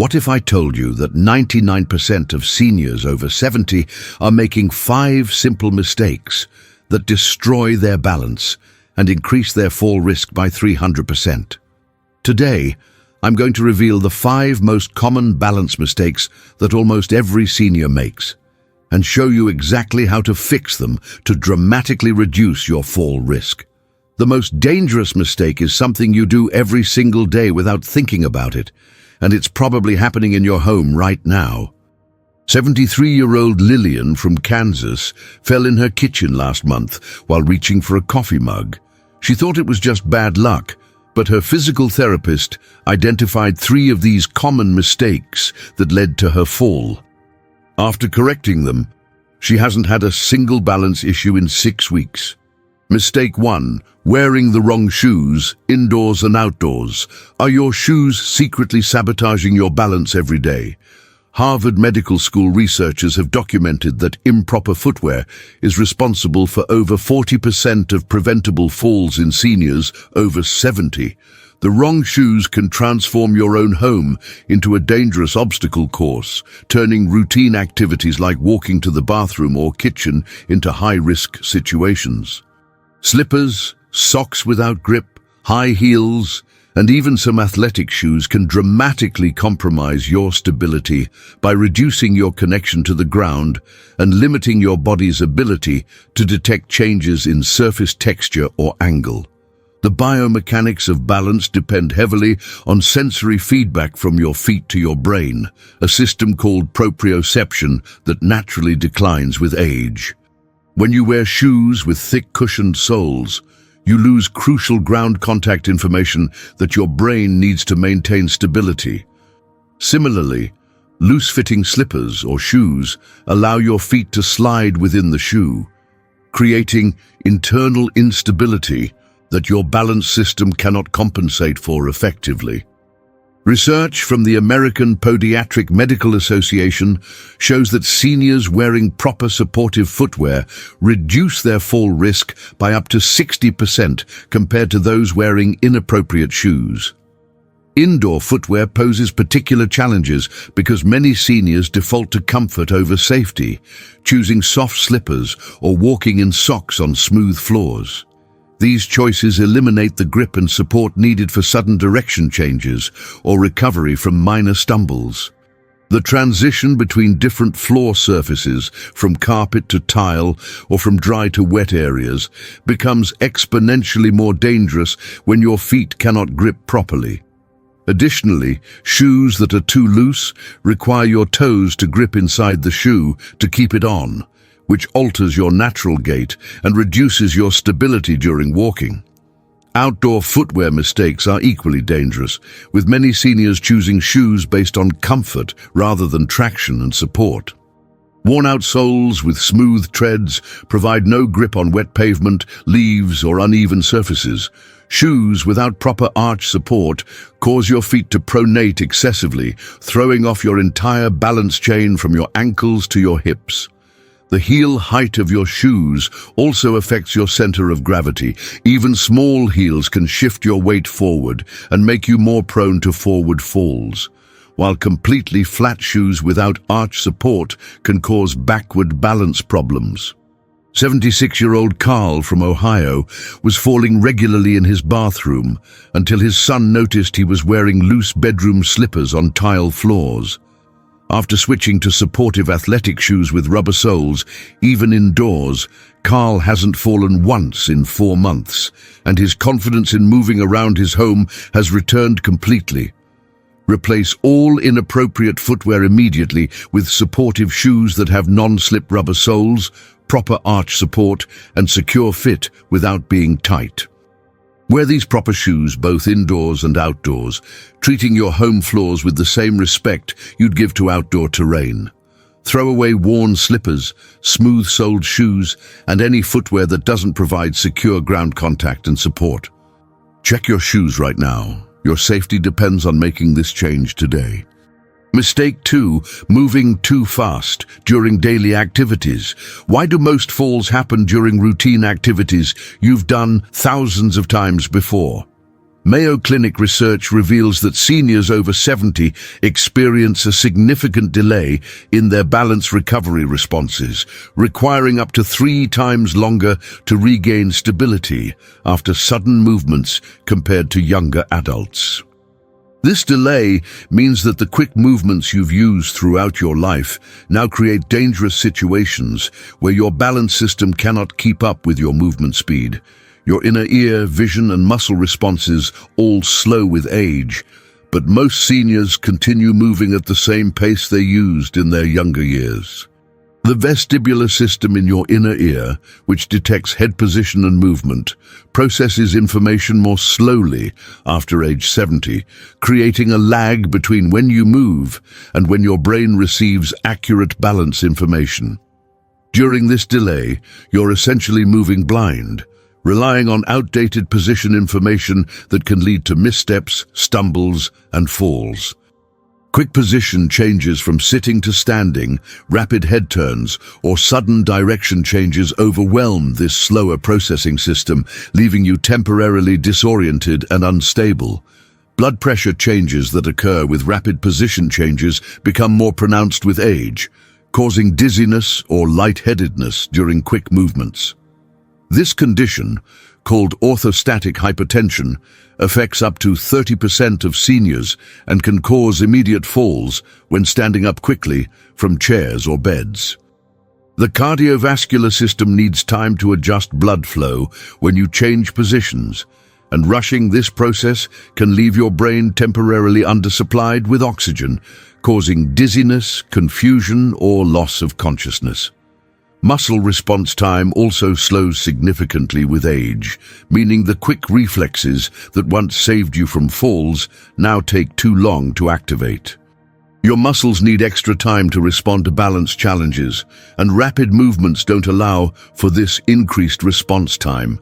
What if I told you that 99% of seniors over 70 are making 5 simple mistakes that destroy their balance and increase their fall risk by 300%? Today, I'm going to reveal the 5 most common balance mistakes that almost every senior makes and show you exactly how to fix them to dramatically reduce your fall risk. The most dangerous mistake is something you do every single day without thinking about it, and it's probably happening in your home right now. 73-year-old Lillian from Kansas fell in her kitchen last month while reaching for a coffee mug. She thought it was just bad luck, but her physical therapist identified 3 of these common mistakes that led to her fall. After correcting them, she hasn't had a single balance issue in 6 weeks. Mistake 1. Wearing the wrong shoes, indoors and outdoors. Are your shoes secretly sabotaging your balance every day? Harvard Medical School researchers have documented that improper footwear is responsible for over 40% of preventable falls in seniors over 70. The wrong shoes can transform your own home into a dangerous obstacle course, turning routine activities like walking to the bathroom or kitchen into high-risk situations. Slippers, socks without grip, high heels, and even some athletic shoes can dramatically compromise your stability by reducing your connection to the ground and limiting your body's ability to detect changes in surface texture or angle. The biomechanics of balance depend heavily on sensory feedback from your feet to your brain, a system called proprioception that naturally declines with age. When you wear shoes with thick cushioned soles, you lose crucial ground contact information that your brain needs to maintain stability. Similarly, loose-fitting slippers or shoes allow your feet to slide within the shoe, creating internal instability that your balance system cannot compensate for effectively. Research from the American Podiatric Medical Association shows that seniors wearing proper supportive footwear reduce their fall risk by up to 60% compared to those wearing inappropriate shoes. Indoor footwear poses particular challenges because many seniors default to comfort over safety, choosing soft slippers or walking in socks on smooth floors. These choices eliminate the grip and support needed for sudden direction changes or recovery from minor stumbles. The transition between different floor surfaces, from carpet to tile or from dry to wet areas, becomes exponentially more dangerous when your feet cannot grip properly. Additionally, shoes that are too loose require your toes to grip inside the shoe to keep it on, which alters your natural gait and reduces your stability during walking. Outdoor footwear mistakes are equally dangerous, with many seniors choosing shoes based on comfort rather than traction and support. Worn-out soles with smooth treads provide no grip on wet pavement, leaves, or uneven surfaces. Shoes without proper arch support cause your feet to pronate excessively, throwing off your entire balance chain from your ankles to your hips. The heel height of your shoes also affects your center of gravity. Even small heels can shift your weight forward and make you more prone to forward falls, while completely flat shoes without arch support can cause backward balance problems. 76-year-old Carl from Ohio was falling regularly in his bathroom until his son noticed he was wearing loose bedroom slippers on tile floors. After switching to supportive athletic shoes with rubber soles, even indoors, Carl hasn't fallen once in 4 months, and his confidence in moving around his home has returned completely. Replace all inappropriate footwear immediately with supportive shoes that have non-slip rubber soles, proper arch support, and secure fit without being tight. Wear these proper shoes both indoors and outdoors, treating your home floors with the same respect you'd give to outdoor terrain. Throw away worn slippers, smooth-soled shoes, and any footwear that doesn't provide secure ground contact and support. Check your shoes right now. Your safety depends on making this change today. Mistake 2, moving too fast during daily activities. Why do most falls happen during routine activities you've done thousands of times before? Mayo Clinic research reveals that seniors over 70 experience a significant delay in their balance recovery responses, requiring up to 3 times longer to regain stability after sudden movements compared to younger adults. This delay means that the quick movements you've used throughout your life now create dangerous situations where your balance system cannot keep up with your movement speed. Your inner ear, vision and muscle responses all slow with age, but most seniors continue moving at the same pace they used in their younger years. The vestibular system in your inner ear, which detects head position and movement, processes information more slowly after age 70, creating a lag between when you move and when your brain receives accurate balance information. During this delay, you're essentially moving blind, relying on outdated position information that can lead to missteps, stumbles, and falls. Quick position changes from sitting to standing, rapid head turns, or sudden direction changes overwhelm this slower processing system, leaving you temporarily disoriented and unstable. Blood pressure changes that occur with rapid position changes become more pronounced with age, causing dizziness or lightheadedness during quick movements. This condition, called orthostatic hypotension, affects up to 30% of seniors and can cause immediate falls when standing up quickly from chairs or beds. The cardiovascular system needs time to adjust blood flow when you change positions, and rushing this process can leave your brain temporarily undersupplied with oxygen, causing dizziness, confusion, or loss of consciousness. Muscle response time also slows significantly with age, meaning the quick reflexes that once saved you from falls now take too long to activate. Your muscles need extra time to respond to balance challenges, and rapid movements don't allow for this increased response time.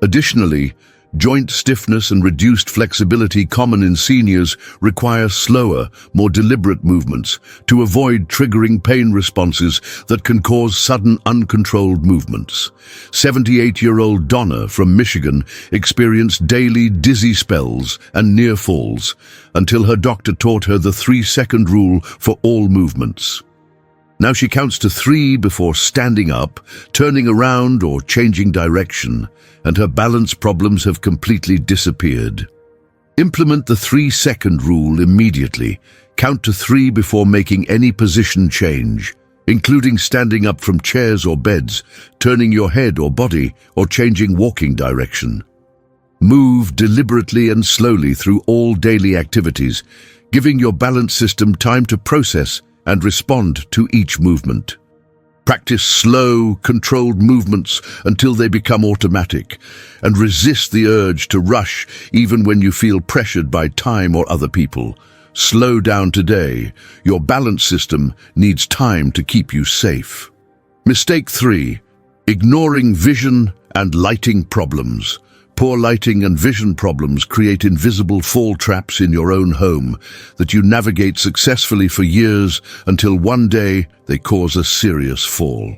Additionally, joint stiffness and reduced flexibility common in seniors require slower, more deliberate movements to avoid triggering pain responses that can cause sudden, uncontrolled movements. 78-year-old Donna from Michigan experienced daily dizzy spells and near falls until her doctor taught her the 3-second rule for all movements. Now she counts to 3 before standing up, turning around or changing direction, and her balance problems have completely disappeared. Implement the 3-second rule immediately. Count to 3 before making any position change, including standing up from chairs or beds, turning your head or body, or changing walking direction. Move deliberately and slowly through all daily activities, giving your balance system time to process and respond to each movement. Practice slow, controlled movements until they become automatic, and resist the urge to rush even when you feel pressured by time or other people. Slow down today. Your balance system needs time to keep you safe. Mistake 3. Ignoring vision and lighting problems. Poor lighting and vision problems create invisible fall traps in your own home that you navigate successfully for years until one day they cause a serious fall.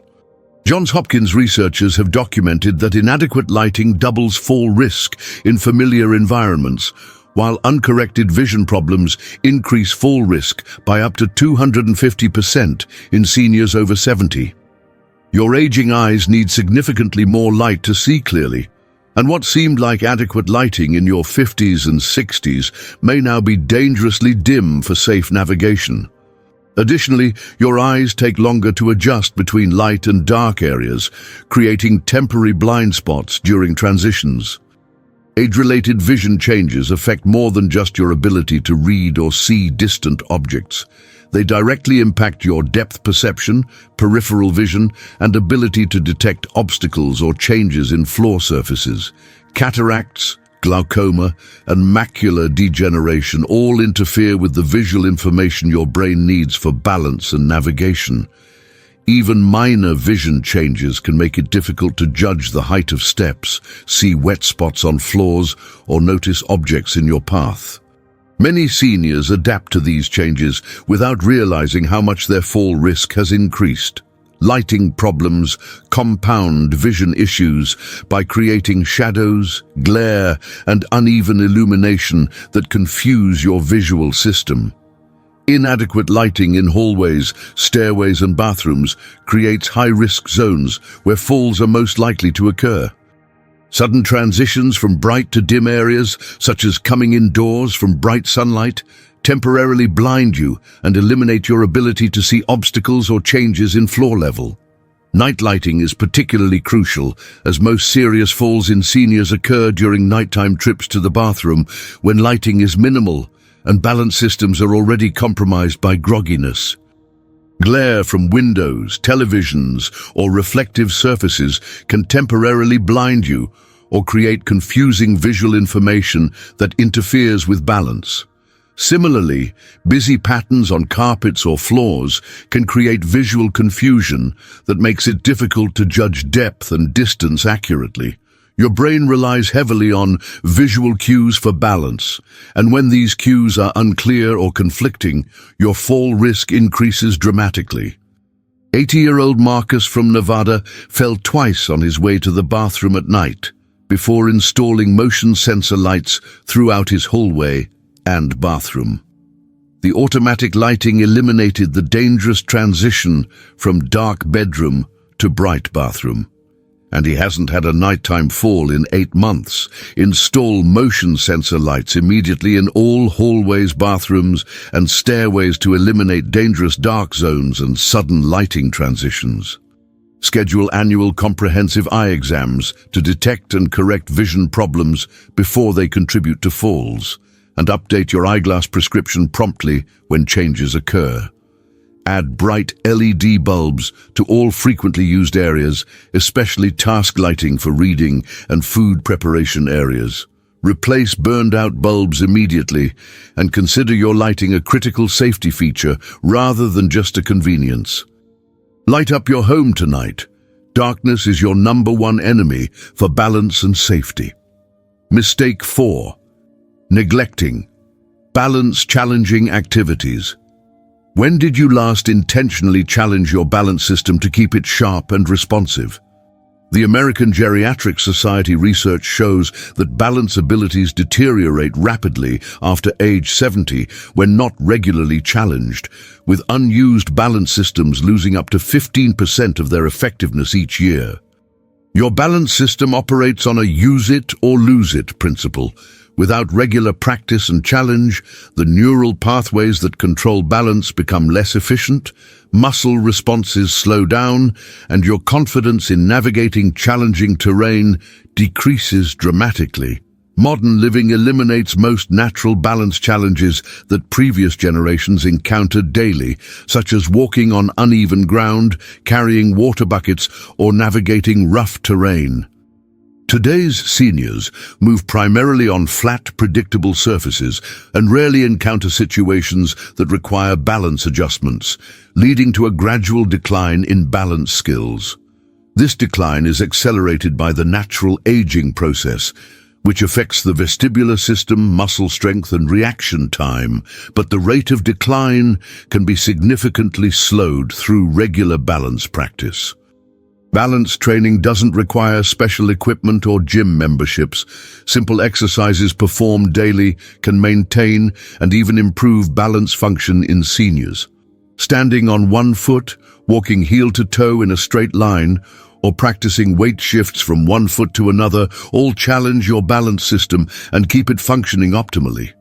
Johns Hopkins researchers have documented that inadequate lighting doubles fall risk in familiar environments, while uncorrected vision problems increase fall risk by up to 250% in seniors over 70. Your aging eyes need significantly more light to see clearly, and what seemed like adequate lighting in your 50s and 60s may now be dangerously dim for safe navigation. Additionally, your eyes take longer to adjust between light and dark areas, creating temporary blind spots during transitions. Age-related vision changes affect more than just your ability to read or see distant objects. They directly impact your depth perception, peripheral vision, and ability to detect obstacles or changes in floor surfaces. Cataracts, glaucoma, and macular degeneration all interfere with the visual information your brain needs for balance and navigation. Even minor vision changes can make it difficult to judge the height of steps, see wet spots on floors, or notice objects in your path. Many seniors adapt to these changes without realizing how much their fall risk has increased. Lighting problems compound vision issues by creating shadows, glare, and uneven illumination that confuse your visual system. Inadequate lighting in hallways, stairways, and bathrooms creates high-risk zones where falls are most likely to occur. Sudden transitions from bright to dim areas, such as coming indoors from bright sunlight, temporarily blind you and eliminate your ability to see obstacles or changes in floor level. Night lighting is particularly crucial, as most serious falls in seniors occur during nighttime trips to the bathroom when lighting is minimal and balance systems are already compromised by grogginess. Glare from windows, televisions, or reflective surfaces can temporarily blind you or create confusing visual information that interferes with balance. Similarly, busy patterns on carpets or floors can create visual confusion that makes it difficult to judge depth and distance accurately. Your brain relies heavily on visual cues for balance, and when these cues are unclear or conflicting, your fall risk increases dramatically. 80-year-old Marcus from Nevada fell twice on his way to the bathroom at night before installing motion sensor lights throughout his hallway and bathroom. The automatic lighting eliminated the dangerous transition from dark bedroom to bright bathroom. And he hasn't had a nighttime fall in 8 months. Install motion sensor lights immediately in all hallways, bathrooms, and stairways to eliminate dangerous dark zones and sudden lighting transitions. Schedule annual comprehensive eye exams to detect and correct vision problems before they contribute to falls, and update your eyeglass prescription promptly when changes occur. Add bright LED bulbs to all frequently used areas, especially task lighting for reading and food preparation areas. Replace burned-out bulbs immediately, and consider your lighting a critical safety feature rather than just a convenience. Light up your home tonight. Darkness is your #1 enemy for balance and safety. Mistake 4. Neglecting. Balance challenging activities. When did you last intentionally challenge your balance system to keep it sharp and responsive? The American Geriatric Society research shows that balance abilities deteriorate rapidly after age 70 when not regularly challenged, with unused balance systems losing up to 15% of their effectiveness each year. Your balance system operates on a use it or lose it principle. Without regular practice and challenge, the neural pathways that control balance become less efficient, muscle responses slow down, and your confidence in navigating challenging terrain decreases dramatically. Modern living eliminates most natural balance challenges that previous generations encountered daily, such as walking on uneven ground, carrying water buckets, or navigating rough terrain. Today's seniors move primarily on flat, predictable surfaces and rarely encounter situations that require balance adjustments, leading to a gradual decline in balance skills. This decline is accelerated by the natural aging process, which affects the vestibular system, muscle strength, and reaction time, but the rate of decline can be significantly slowed through regular balance practice. Balance training doesn't require special equipment or gym memberships. Simple exercises performed daily can maintain and even improve balance function in seniors. Standing on one foot, walking heel to toe in a straight line, or practicing weight shifts from one foot to another all challenge your balance system and keep it functioning optimally.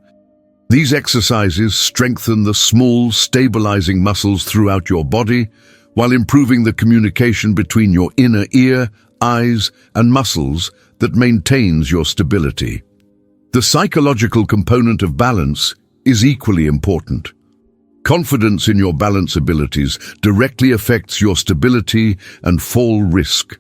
These exercises strengthen the small, stabilizing muscles throughout your body, while improving the communication between your inner ear, eyes, and muscles that maintains your stability. The psychological component of balance is equally important. Confidence in your balance abilities directly affects your stability and fall risk.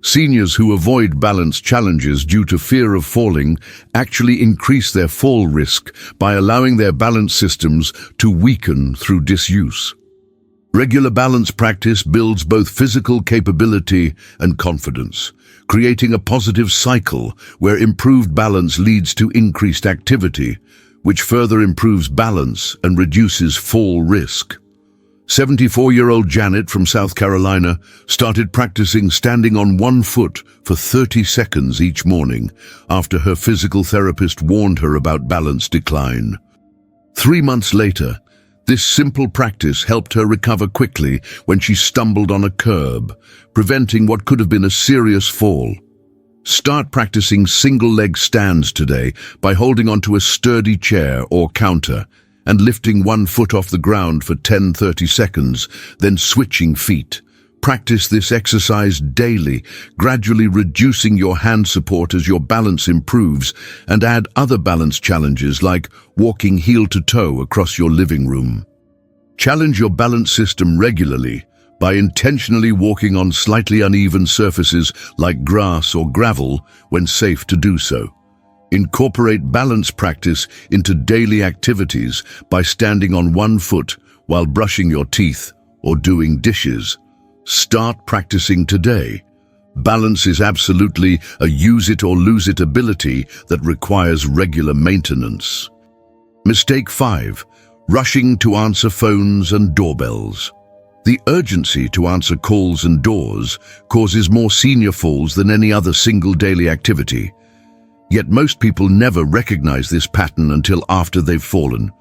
Seniors who avoid balance challenges due to fear of falling actually increase their fall risk by allowing their balance systems to weaken through disuse. Regular balance practice builds both physical capability and confidence, creating a positive cycle where improved balance leads to increased activity, which further improves balance and reduces fall risk. 74-year-old Janet from South Carolina started practicing standing on one foot for 30 seconds each morning after her physical therapist warned her about balance decline. 3 months later, this simple practice helped her recover quickly when she stumbled on a curb, preventing what could have been a serious fall. Start practicing single-leg stands today by holding onto a sturdy chair or counter and lifting one foot off the ground for 10-30 seconds, then switching feet. Practice this exercise daily, gradually reducing your hand support as your balance improves, and add other balance challenges like walking heel to toe across your living room. Challenge your balance system regularly by intentionally walking on slightly uneven surfaces like grass or gravel when safe to do so. Incorporate balance practice into daily activities by standing on one foot while brushing your teeth or doing dishes. Start practicing today. Balance is absolutely a use-it-or-lose-it ability that requires regular maintenance. Mistake 5. Rushing to answer phones and doorbells. The urgency to answer calls and doors causes more senior falls than any other single daily activity. Yet most people never recognize this pattern until after they've fallen.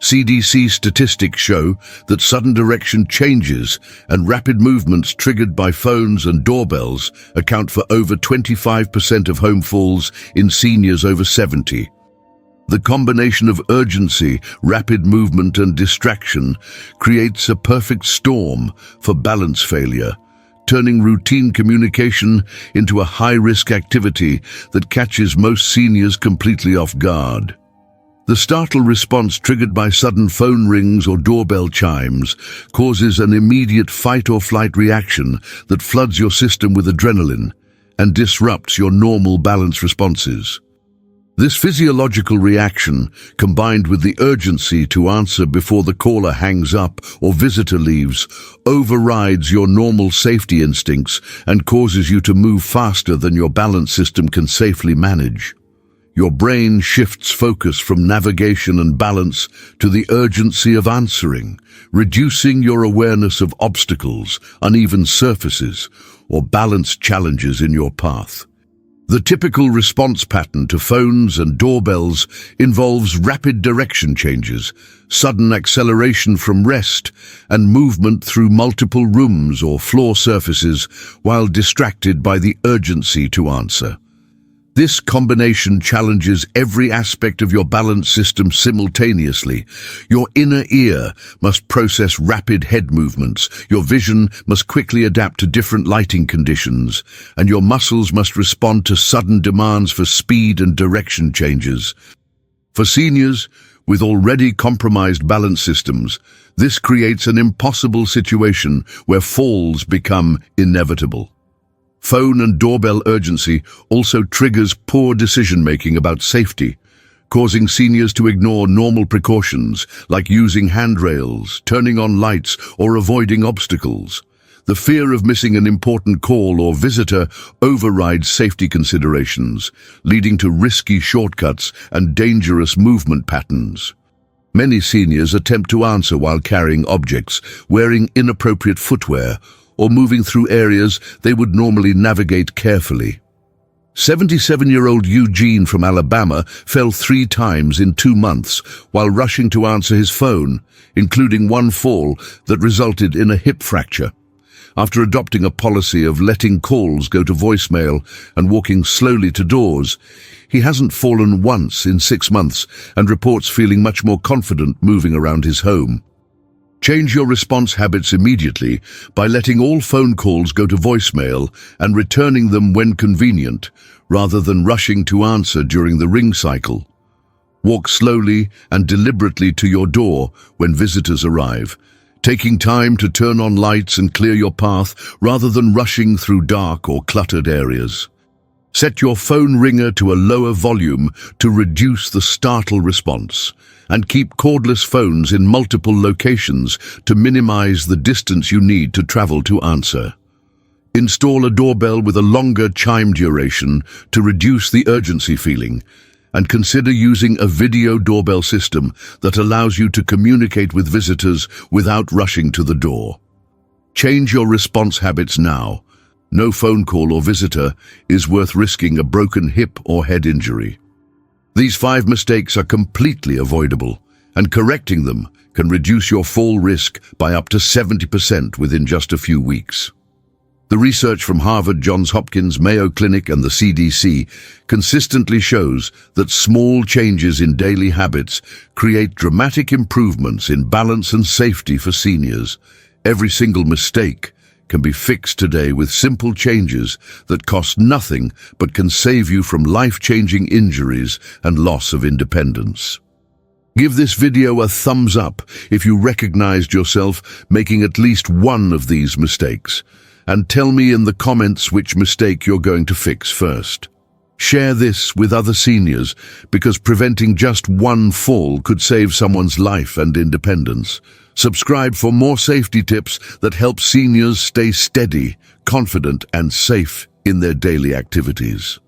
CDC statistics show that sudden direction changes and rapid movements triggered by phones and doorbells account for over 25% of home falls in seniors over 70. The combination of urgency, rapid movement, and distraction creates a perfect storm for balance failure, turning routine communication into a high-risk activity that catches most seniors completely off guard. The startle response triggered by sudden phone rings or doorbell chimes causes an immediate fight-or-flight reaction that floods your system with adrenaline and disrupts your normal balance responses. This physiological reaction, combined with the urgency to answer before the caller hangs up or visitor leaves, overrides your normal safety instincts and causes you to move faster than your balance system can safely manage. Your brain shifts focus from navigation and balance to the urgency of answering, reducing your awareness of obstacles, uneven surfaces, or balance challenges in your path. The typical response pattern to phones and doorbells involves rapid direction changes, sudden acceleration from rest, and movement through multiple rooms or floor surfaces while distracted by the urgency to answer. This combination challenges every aspect of your balance system simultaneously. Your inner ear must process rapid head movements, your vision must quickly adapt to different lighting conditions, and your muscles must respond to sudden demands for speed and direction changes. For seniors with already compromised balance systems, this creates an impossible situation where falls become inevitable. Phone and doorbell urgency also triggers poor decision-making about safety, causing seniors to ignore normal precautions like using handrails, turning on lights, or avoiding obstacles. The fear of missing an important call or visitor overrides safety considerations, leading to risky shortcuts and dangerous movement patterns. Many seniors attempt to answer while carrying objects, wearing inappropriate footwear, or moving through areas they would normally navigate carefully. 77-year-old Eugene from Alabama fell 3 times in 2 months while rushing to answer his phone, including one fall that resulted in a hip fracture. After adopting a policy of letting calls go to voicemail and walking slowly to doors, he hasn't fallen once in 6 months and reports feeling much more confident moving around his home. Change your response habits immediately by letting all phone calls go to voicemail and returning them when convenient, rather than rushing to answer during the ring cycle. Walk slowly and deliberately to your door when visitors arrive, taking time to turn on lights and clear your path rather than rushing through dark or cluttered areas. Set your phone ringer to a lower volume to reduce the startle response, and keep cordless phones in multiple locations to minimize the distance you need to travel to answer. Install a doorbell with a longer chime duration to reduce the urgency feeling, And consider using a video doorbell system that allows you to communicate with visitors without rushing to the door. Change your response habits now. No phone call or visitor is worth risking a broken hip or head injury. These 5 mistakes are completely avoidable, and correcting them can reduce your fall risk by up to 70% within just a few weeks. The research from Harvard, Johns Hopkins, Mayo Clinic, and the CDC consistently shows that small changes in daily habits create dramatic improvements in balance and safety for seniors. Every single mistake can be fixed today with simple changes that cost nothing but can save you from life-changing injuries and loss of independence. Give this video a thumbs up if you recognized yourself making at least one of these mistakes, and tell me in the comments which mistake you're going to fix first. Share this with other seniors because preventing just one fall could save someone's life and independence. Subscribe for more safety tips that help seniors stay steady, confident, and safe in their daily activities.